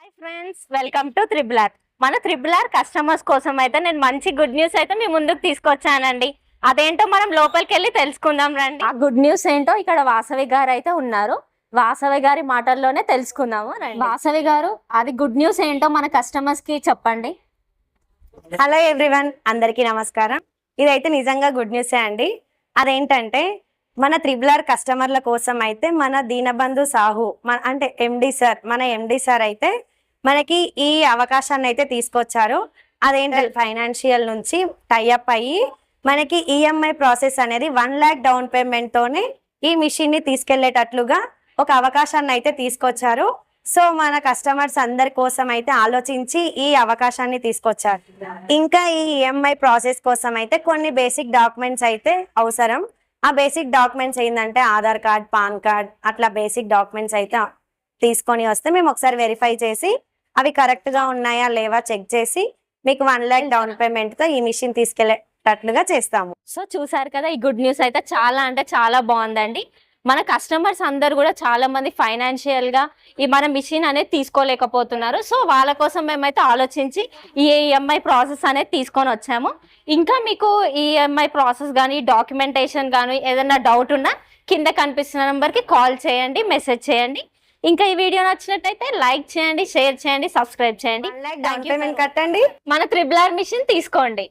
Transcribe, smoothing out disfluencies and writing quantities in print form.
Hi friends, welcome to triple R. మన triple R customers కోసం అయితే నేను మంచి గుడ్ న్యూస్ అయితే మీ ముందుకు తీసుకొచ్చానండి. అదేంటో మనం లోపలికి వెళ్ళి తెలుసుకుందాం రండి. ఆ గుడ్ న్యూస్ ఏంటో ఇక్కడ వాసవి గారు అయితే ఉన్నారు. వాసవి గారి మాటల్లోనే తెలుసుకుందాము రండి. వాసవి గారు, అది గుడ్ న్యూస్ ఏంటో మన కస్టమర్స్ కి చెప్పండి. హలో ఎవ్రీవన్, అందరికీ నమస్కారం. ఇదైతే నిజంగా గుడ్ న్యూసే అండి. అదేంటంటే మన త్రిబుల్ ఆర్ కస్టమర్ల కోసం అయితే మన దీనబంధు సాహు అంటే మన ఎండి సార్ అయితే మనకి ఈ అవకాశాన్ని అయితే తీసుకొచ్చారు. అదేంటంటే ఫైనాన్షియల్ నుంచి టైఅప్ అయ్యి మనకి ఈఎంఐ ప్రాసెస్ అనేది 1 lakh డౌన్ పేమెంట్ తోనే ఈ మిషన్ ని తీసుకెళ్లేటట్లుగా ఒక అవకాశాన్ని అయితే తీసుకొచ్చారు. సో మన కస్టమర్స్ అందరి కోసం అయితే ఆలోచించి ఈ అవకాశాన్ని తీసుకొచ్చారు. ఇంకా ఈ ఈఎంఐ ప్రాసెస్ కోసం అయితే కొన్ని బేసిక్ డాక్యుమెంట్స్ అయితే అవసరం. ఆ బేసిక్ డాక్యుమెంట్స్ ఏంటంటే ఆధార్ కార్డ్, పాన్ కార్డ్, అట్లా బేసిక్ డాక్యుమెంట్స్ అయితే తీసుకొని వస్తే మేము ఒకసారి వెరిఫై చేసి అవి కరెక్ట్ గా ఉన్నాయా లేవా చెక్ చేసి మీకు 1 lakh డౌన్ పేమెంట్ తో ఈ మిషన్ తీసుకెళ్లేటట్లుగా చేస్తాము. సో చూసారు కదా, ఈ గుడ్ న్యూస్ అయితే చాలా అంటే చాలా బాగుందండి. మన కస్టమర్స్ అందరు కూడా చాలా మంది ఫైనాన్షియల్ గా ఈ మన మిషన్ అనేది తీసుకోలేకపోతున్నారు. సో వాళ్ళ కోసం మేమైతే ఆలోచించి ఈ ఈఎంఐ ప్రాసెస్ అనేది తీసుకొని వచ్చాము. ఇంకా మీకు ఈఎంఐ ప్రాసెస్ కానీ డాక్యుమెంటేషన్ కానీ ఏదైనా డౌట్ ఉన్నా కింద కనిపిస్తున్న నెంబర్కి కాల్ చేయండి, మెసేజ్ చేయండి. ఇంకా ఈ వీడియో నచ్చినట్టయితే లైక్ చేయండి, షేర్ చేయండి, సబ్స్క్రైబ్ చేయండి. 1 lakh డౌన్ పేమెంట్ కట్టండి, మన త్రిబుల్ ఆర్ మిషన్ తీసుకోండి.